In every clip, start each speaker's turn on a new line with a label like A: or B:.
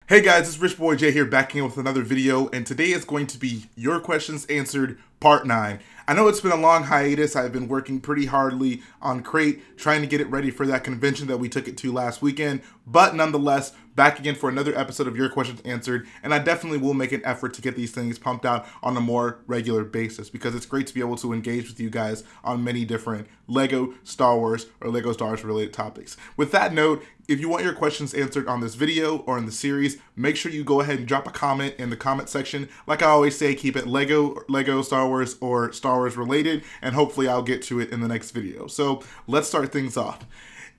A: Hey guys, it's RichboyJhae here back in with another video, and today is going to be Your Questions Answered Part 9. I know it's been a long hiatus. I've been working pretty hardly on Crate, trying to get it ready for that convention that we took it to last weekend, but nonetheless, back again for another episode of Your Questions Answered, and I definitely will make an effort to get these things pumped out on a more regular basis, because it's great to be able to engage with you guys on many different LEGO, Star Wars, or LEGO Star Wars related topics. With that note, if you want your questions answered on this video or in the series, make sure you go ahead and drop a comment in the comment section. Like I always say, keep it LEGO, Star Wars, or Star Wars related, and hopefully I'll get to it in the next video. So let's start things off.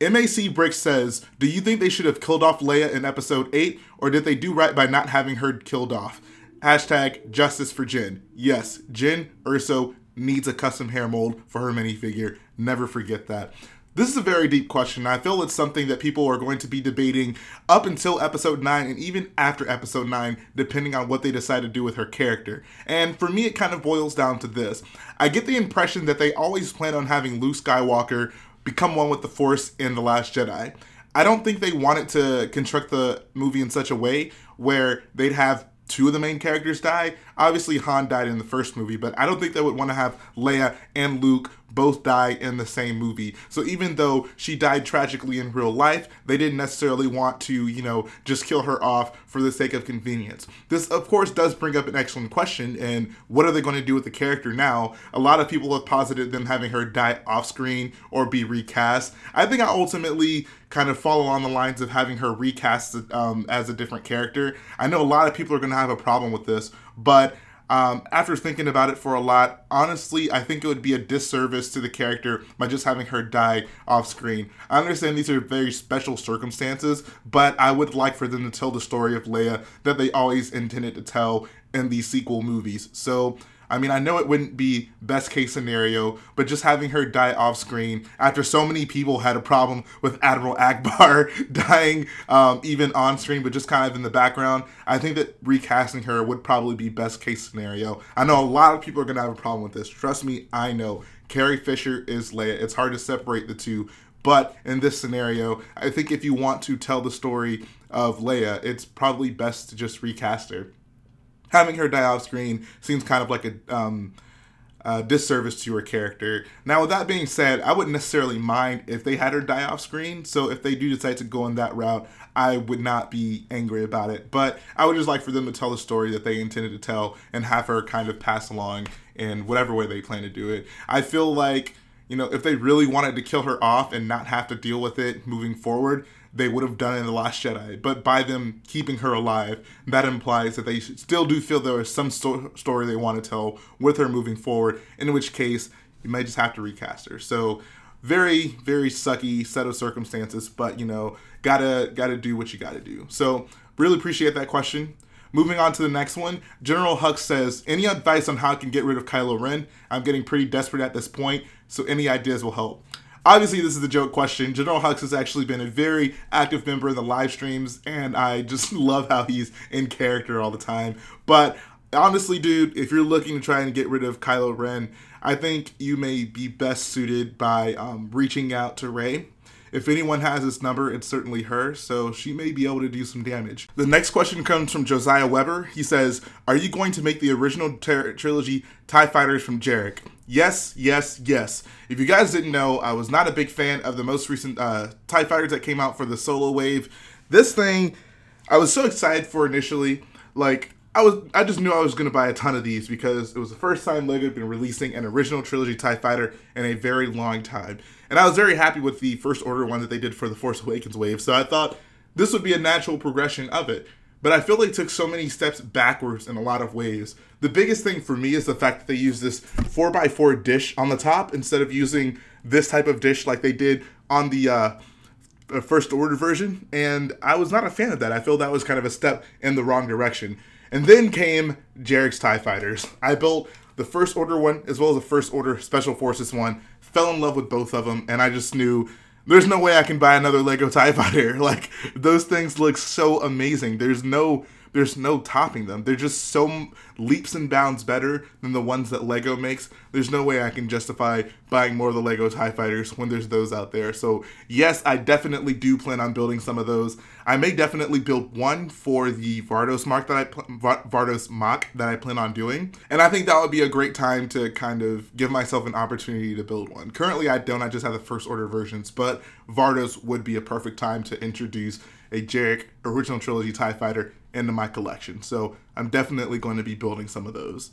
A: MAC Brick says, do you think they should have killed off Leia in episode 8, or did they do right by not having her killed off? Hashtag justice for Jyn. Yes, Jyn Erso needs a custom hair mold for her minifigure. Never forget that. This is a very deep question. I feel it's something that people are going to be debating up until episode 9 and even after episode 9, depending on what they decide to do with her character. And for me, it kind of boils down to this. I get the impression that they always plan on having Luke Skywalker become one with the Force in The Last Jedi. I don't think they wanted to construct the movie in such a way where they'd have two of the main characters die. Obviously, Han died in the first movie, but I don't think they would want to have Leia and Luke both die in the same movie. So even though she died tragically in real life, they didn't necessarily want to, just kill her off for the sake of convenience. This, of course, does bring up an excellent question, and what are they going to do with the character now? A lot of people have posited them having her die off screen or be recast. I think I ultimately kind of follow on the lines of having her recast as a different character. I know a lot of people are going to have a problem with this, but after thinking about it for a lot, honestly, I think it would be a disservice to the character by just having her die off screen. I understand these are very special circumstances, but I would like for them to tell the story of Leia that they always intended to tell in these sequel movies. So, I mean, I know it wouldn't be best case scenario, but just having her die off screen after so many people had a problem with Admiral Akbar dying even on screen, but just kind of in the background, I think that recasting her would probably be best case scenario. I know a lot of people are going to have a problem with this. Trust me, I know. Carrie Fisher is Leia. It's hard to separate the two. But in this scenario, I think if you want to tell the story of Leia, it's probably best to just recast her. Having her die off screen seems kind of like a disservice to her character. Now, with that being said, I wouldn't necessarily mind if they had her die off screen. So if they do decide to go in that route, I would not be angry about it. But I would just like for them to tell the story that they intended to tell and have her kind of pass along in whatever way they plan to do it. I feel like, if they really wanted to kill her off and not have to deal with it moving forward, they would have done it in The Last Jedi. But by them keeping her alive, that implies that they still do feel there is some story they want to tell with her moving forward, in which case you might just have to recast her. So very, very sucky set of circumstances, but gotta do what you gotta do. So really appreciate that question. Moving on to the next one, General Hux says, any advice on how I can get rid of Kylo Ren? I'm getting pretty desperate at this point, so any ideas will help. Obviously, this is a joke question. General Hux has actually been a very active member in the live streams, and I just love how he's in character all the time. But honestly, dude, if you're looking to try and get rid of Kylo Ren, I think you may be best suited by reaching out to Rey. If anyone has his number, it's certainly her, so she may be able to do some damage. The next question comes from Josiah Weber. He says, are you going to make the original trilogy TIE Fighters from Jarek? Yes, yes, yes. If you guys didn't know, I was not a big fan of the most recent TIE Fighters that came out for the Solo Wave. This thing, I was so excited for initially. I just knew I was going to buy a ton of these because it was the first time LEGO had been releasing an original trilogy TIE Fighter in a very long time. And I was very happy with the First Order one that they did for the Force Awakens wave, so I thought this would be a natural progression of it. But I feel they took so many steps backwards in a lot of ways. The biggest thing for me is the fact that they use this 4x4 dish on the top instead of using this type of dish like they did on the First Order version. And I was not a fan of that. I feel that was kind of a step in the wrong direction. And then came Jarek's TIE Fighters. I built the First Order one as well as the First Order Special Forces one. Fell in love with both of them, and I just knew there's no way I can buy another LEGO TIE Fighter. Like, those things look so amazing. There's no there's no topping them. They're just so leaps and bounds better than the ones that Lego makes. There's no way I can justify buying more of the Lego TIE Fighters when there's those out there. So yes, I definitely do plan on building some of those. I may definitely build one for the Vardos MOC that I plan on doing. And I think that would be a great time to kind of give myself an opportunity to build one. Currently I don't, I just have the first order versions, but Vardos would be a perfect time to introduce a Jarek original trilogy TIE Fighter into my collection. So I'm definitely going to be building some of those.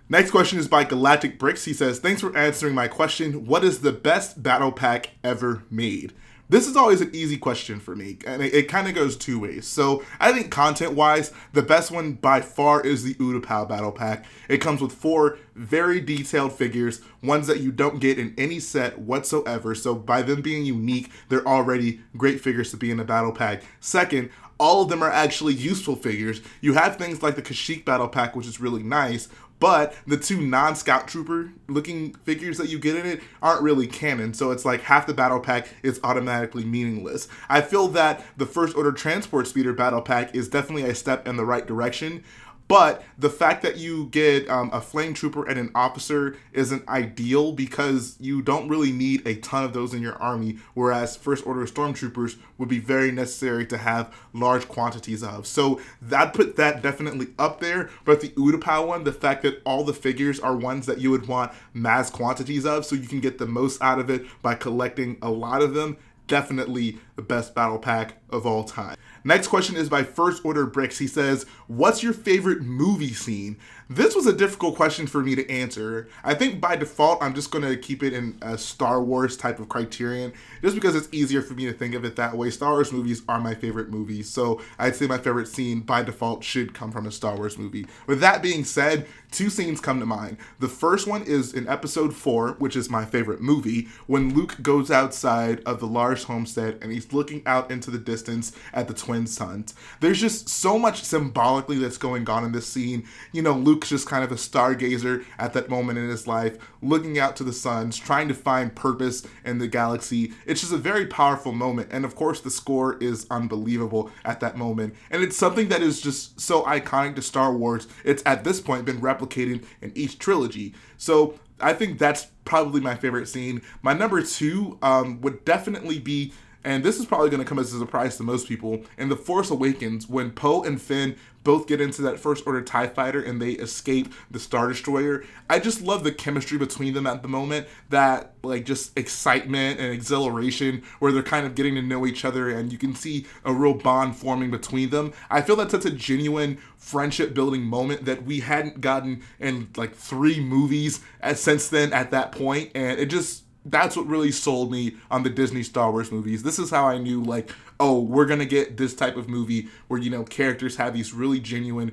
A: Next question is by Galactic Bricks. He says, thanks for answering my question. What is the best battle pack ever made? This is always an easy question for me, and it kind of goes two ways. So I think content-wise, the best one by far is the Utapau Battle Pack. It comes with 4 very detailed figures, ones that you don't get in any set whatsoever. So by them being unique, they're already great figures to be in a battle pack. Second, all of them are actually useful figures. You have things like the Kashyyyk Battle Pack, which is really nice, but the 2 non-Scout Trooper looking figures that you get in it aren't really canon, so it's like half the battle pack is automatically meaningless. I feel that the First Order Transport Speeder battle pack is definitely a step in the right direction, but the fact that you get a Flame Trooper and an Officer isn't ideal because you don't really need a ton of those in your army, whereas First Order Stormtroopers would be very necessary to have large quantities of. So I'd put that definitely up there, but the Utapau one, the fact that all the figures are ones that you would want mass quantities of so you can get the most out of it by collecting a lot of them, definitely the best battle pack of all time. Next question is by First Order Bricks. He says, what's your favorite movie scene? This was a difficult question for me to answer. I think by default, I'm just going to keep it in a Star Wars type of criterion, just because it's easier for me to think of it that way. Star Wars movies are my favorite movies, so I'd say my favorite scene by default should come from a Star Wars movie. With that being said, 2 scenes come to mind. The first one is in Episode 4, which is my favorite movie, when Luke goes outside of the Lars homestead and he's looking out into the distance at the twin suns. There's just so much symbolically that's going on in this scene. You know, Luke's just kind of a stargazer at that moment in his life, looking out to the suns, trying to find purpose in the galaxy. It's just a very powerful moment, and of course the score is unbelievable at that moment, and it's something that is just so iconic to Star Wars. It's at this point been replicated in each trilogy, so I think that's probably my favorite scene. My number 2 would definitely be, and this is probably going to come as a surprise to most people, in The Force Awakens, when Poe and Finn both get into that First Order TIE Fighter and they escape the Star Destroyer. I just love the chemistry between them at the moment, that like just excitement and exhilaration where they're kind of getting to know each other and you can see a real bond forming between them. I feel that's such a genuine friendship building moment that we hadn't gotten in like 3 movies since then at that point, and it just, that's what really sold me on the Disney Star Wars movies. This is how I knew, like, oh, we're gonna get this type of movie where, you know, characters have these really genuine,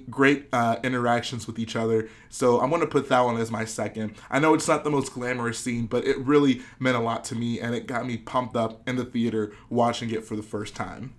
A: great interactions with each other. So I'm gonna put that one as my second. I know it's not the most glamorous scene, but it really meant a lot to me, and it got me pumped up in the theater watching it for the first time.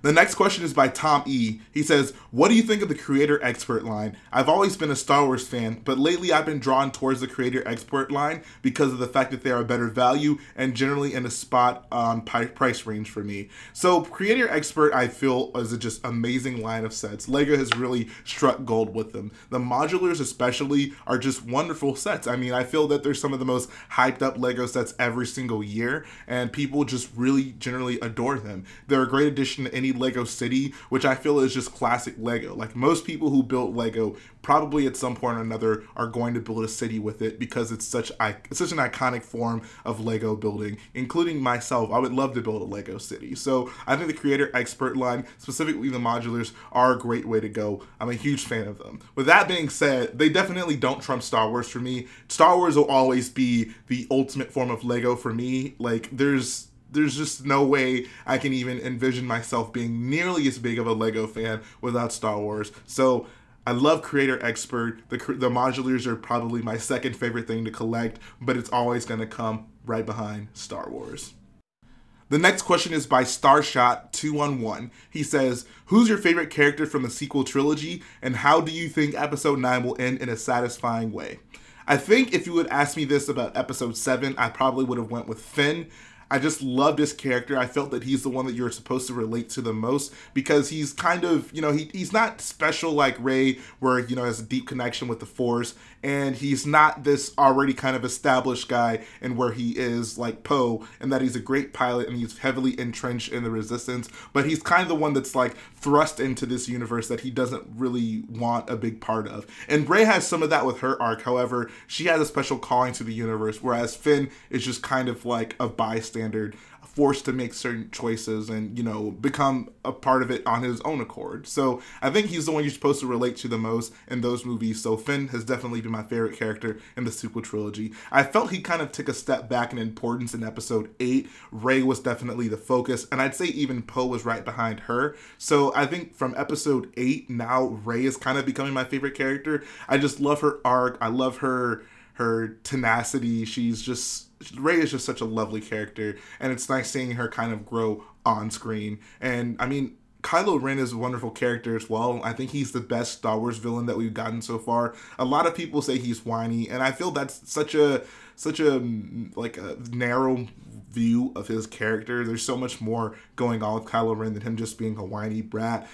A: The next question is by Tom E. He says, what do you think of the Creator Expert line? I've always been a Star Wars fan, but lately I've been drawn towards the Creator Expert line because of the fact that they are a better value and generally in a spot on price range for me. So Creator Expert, I feel, is a just amazing line of sets. LEGO has really struck gold with them. The modulars especially are just wonderful sets. I mean, I feel that they're some of the most hyped up LEGO sets every single year, and people just really generally adore them. They're a great addition to any LEGO city, which I feel is just classic LEGO. Like most people who built LEGO probably at some point or another are going to build a city with it because it's such an iconic form of LEGO building, including myself. I would love to build a LEGO city. So I think the Creator Expert line, specifically the modulars, are a great way to go. I'm a huge fan of them. With that being said, they definitely don't trump Star Wars for me. Star Wars will always be the ultimate form of LEGO for me. Like there's just no way I can even envision myself being nearly as big of a LEGO fan without Star Wars. So I love Creator Expert. The modulars are probably my second favorite thing to collect, but it's always going to come right behind Star Wars. The next question is by Starshot 211. He says, who's your favorite character from the sequel trilogy, and how do you think Episode 9 will end in a satisfying way? I think if you would ask me this about Episode 7, I probably would have went with Finn. I just loved his character. I felt that he's the one that you're supposed to relate to the most because he's kind of, he's not special like Rey, where, has a deep connection with the Force, and he's not this already kind of established guy and where he is like Poe, and that he's a great pilot and he's heavily entrenched in the Resistance, but he's kind of the one that's like thrust into this universe that he doesn't really want a big part of. And Rey has some of that with her arc. However, she has a special calling to the universe, whereas Finn is just kind of like a bystander, forced to make certain choices and, become a part of it on his own accord. So I think he's the one you're supposed to relate to the most in those movies. So Finn has definitely been my favorite character in the sequel trilogy. I felt he kind of took a step back in importance in episode 8. Rey was definitely the focus, and I'd say even Poe was right behind her. So I think from episode 8, now Rey is kind of becoming my favorite character. I just love her arc. I love her tenacity. Rey is just such a lovely character, and it's nice seeing her kind of grow on screen. And I mean, Kylo Ren is a wonderful character as well. I think he's the best Star Wars villain that we've gotten so far. A lot of people say he's whiny, and I feel that's such a like a narrow view of his character. There's so much more going on with Kylo Ren than him just being a whiny brat.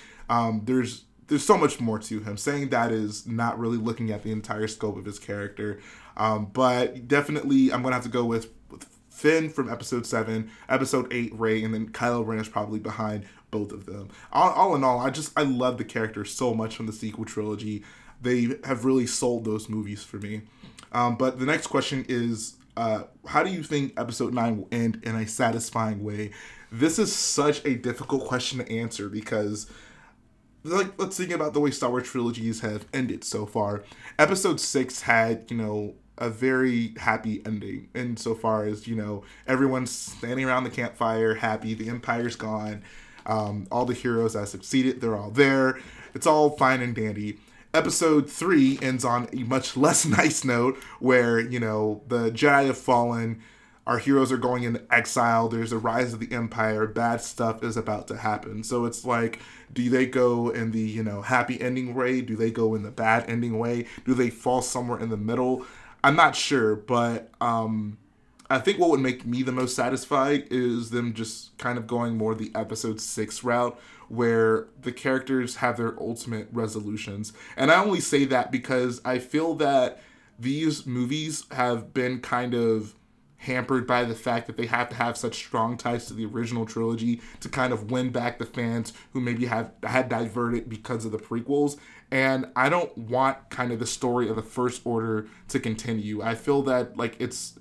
A: There's so much more to him. Saying that is not really looking at the entire scope of his character. But definitely I'm going to have to go with Finn from episode 7, episode 8, Rey, and then Kylo Ren is probably behind both of them. All in all, I love the character so much from the sequel trilogy. They have really sold those movies for me. But the next question is, how do you think episode 9 will end in a satisfying way? This is such a difficult question to answer because, like, let's think about the way Star Wars trilogies have ended so far. Episode 6 had, a very happy ending insofar as, everyone's standing around the campfire happy, the Empire's gone, all the heroes that succeeded, they're all there, it's all fine and dandy. Episode 3 ends on a much less nice note where, the Jedi have fallen, our heroes are going into exile, there's a rise of the Empire, bad stuff is about to happen. So it's like, do they go in the, happy ending way? Do they go in the bad ending way? Do they fall somewhere in the middle? I'm not sure, but I think what would make me the most satisfied is them just kind of going more the episode 6 route, where the characters have their ultimate resolutions. And I only say that because I feel that these movies have been kind of hampered by the fact that they have to have such strong ties to the original trilogy to kind of win back the fans who maybe had diverted because of the prequels. And I don't want kind of the story of the First Order to continue. I feel that like it's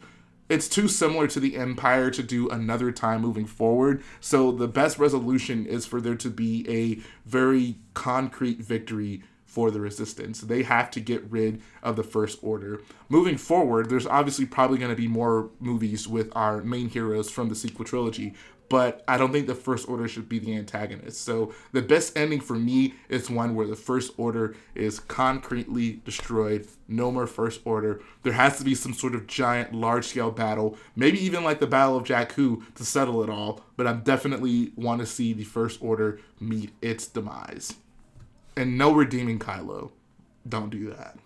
A: too similar to the Empire to do another time moving forward. So the best resolution is for there to be a very concrete victory for the Resistance. They have to get rid of the First Order. Moving forward, there's obviously probably going to be more movies with our main heroes from the sequel trilogy, but I don't think the First Order should be the antagonist. So the best ending for me is one where the First Order is concretely destroyed. No more First Order. There has to be some sort of giant, large-scale battle, maybe even like the Battle of Jakku to settle it all, but I definitely want to see the First Order meet its demise. And no redeeming Kylo. Don't do that.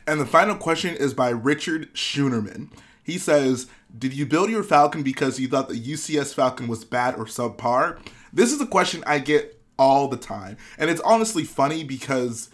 A: And the final question is by Richard Schoonerman. He says, did you build your Falcon because you thought the UCS Falcon was bad or subpar? This is a question I get all the time. And it's honestly funny because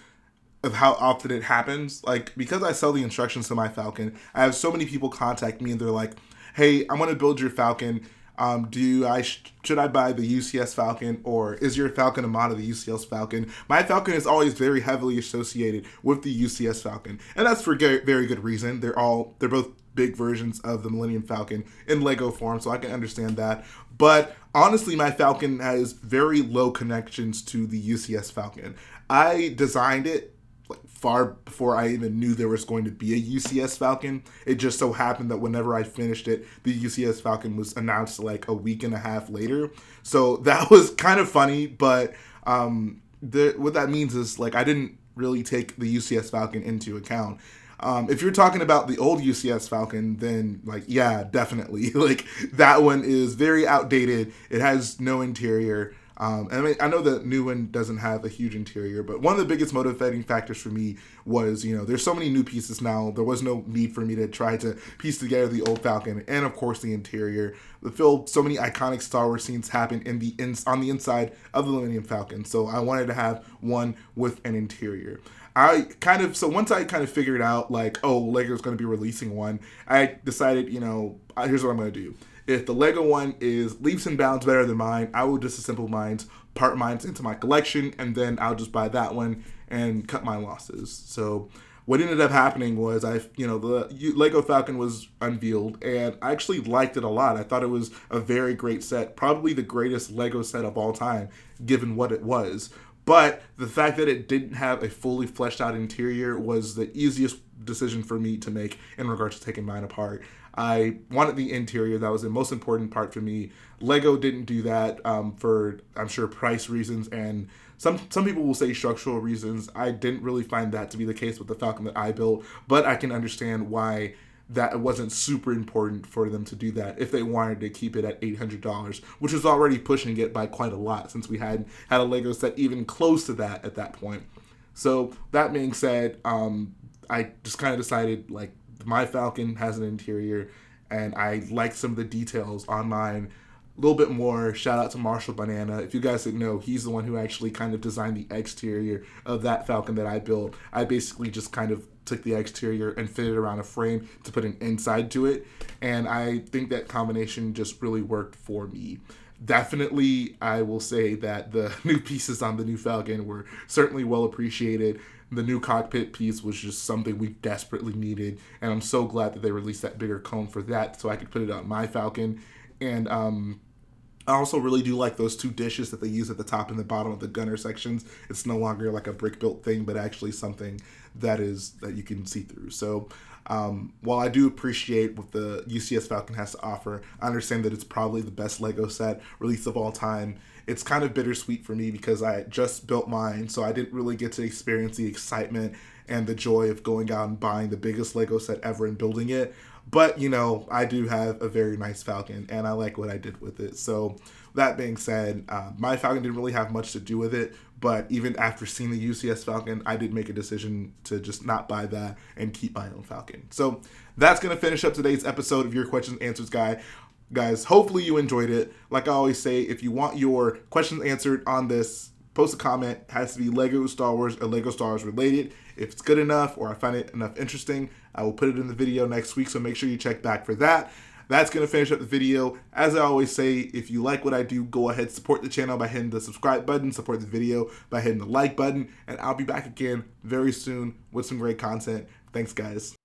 A: of how often it happens. Like, because I sell the instructions to my Falcon, I have so many people contact me and they're like, hey, I'm going to build your Falcon. Should I buy the UCS Falcon, or is your Falcon a mod of the UCS Falcon? My Falcon is always very heavily associated with the UCS Falcon, and that's for very good reason. They're both big versions of the Millennium Falcon in Lego form, so I can understand that. But honestly, my Falcon has very low connections to the UCS Falcon. I designed it like far before I even knew there was going to be a UCS Falcon. It just so happened that whenever I finished it, the UCS Falcon was announced like a week and a half later. So that was kind of funny, but what that means is like I didn't really take the UCS Falcon into account. If you're talking about the old UCS Falcon, then like, yeah, definitely. Like that one is very outdated. It has no interior. And I mean, I know the new one doesn't have a huge interior, but one of the biggest motivating factors for me was, you know, there's so many new pieces now. There was no need for me to try to piece together the old Falcon and, of course, the interior. The film, so many iconic Star Wars scenes happen on the inside of the Millennium Falcon, so I wanted to have one with an interior. So once I kind of figured out, like, oh, Lego's going to be releasing one, I decided, you know, here's what I'm going to do. If the Lego one is leaps and bounds better than mine, I will disassemble mines, part mines into my collection, and then I'll just buy that one and cut my losses. So what ended up happening was the Lego Falcon was unveiled, and I actually liked it a lot. I thought it was a very great set, probably the greatest Lego set of all time, given what it was. But the fact that it didn't have a fully fleshed out interior was the easiest decision for me to make in regards to taking mine apart. I wanted the interior. That was the most important part for me. Lego didn't do that for, I'm sure, price reasons, and some people will say structural reasons. I didn't really find that to be the case with the Falcon that I built, but I can understand why that it wasn't super important for them to do that if they wanted to keep it at $800, which was already pushing it by quite a lot since we hadn't had a Lego set even close to that at that point. So that being said, I just kind of decided, like, my Falcon has an interior, and I like some of the details on mine a little bit more. Shout out to Marshall Banana. If you guys didn't know, he's the one who actually kind of designed the exterior of that Falcon that I built. I basically just kind of took the exterior and fitted around a frame to put an inside to it, and I think that combination just really worked for me. Definitely, I will say that the new pieces on the new Falcon were certainly well appreciated. The new cockpit piece was just something we desperately needed, and I'm so glad that they released that bigger cone for that so I could put it on my Falcon. And I also really do like those two dishes that they use at the top and the bottom of the gunner sections. It's no longer like a brick-built thing, but actually something that you can see through. So while I do appreciate what the UCS Falcon has to offer, I understand that it's probably the best Lego set release of all time. It's kind of bittersweet for me because I just built mine, so I didn't really get to experience the excitement and the joy of going out and buying the biggest Lego set ever and building it. But, you know, I do have a very nice Falcon, and I like what I did with it. So that being said, my Falcon didn't really have much to do with it, but even after seeing the UCS Falcon, I did make a decision to just not buy that and keep my own Falcon. So that's going to finish up today's episode of Your Questions Answers Guy. Guys, hopefully you enjoyed it. Like I always say, if you want your questions answered on this, post a comment. It has to be Lego Star Wars or Lego Star Wars related. If it's good enough or I find it enough interesting, I will put it in the video next week, so make sure you check back for that. That's going to finish up the video. As I always say, if you like what I do, go ahead, support the channel by hitting the subscribe button, support the video by hitting the like button, and I'll be back again very soon with some great content. Thanks, guys.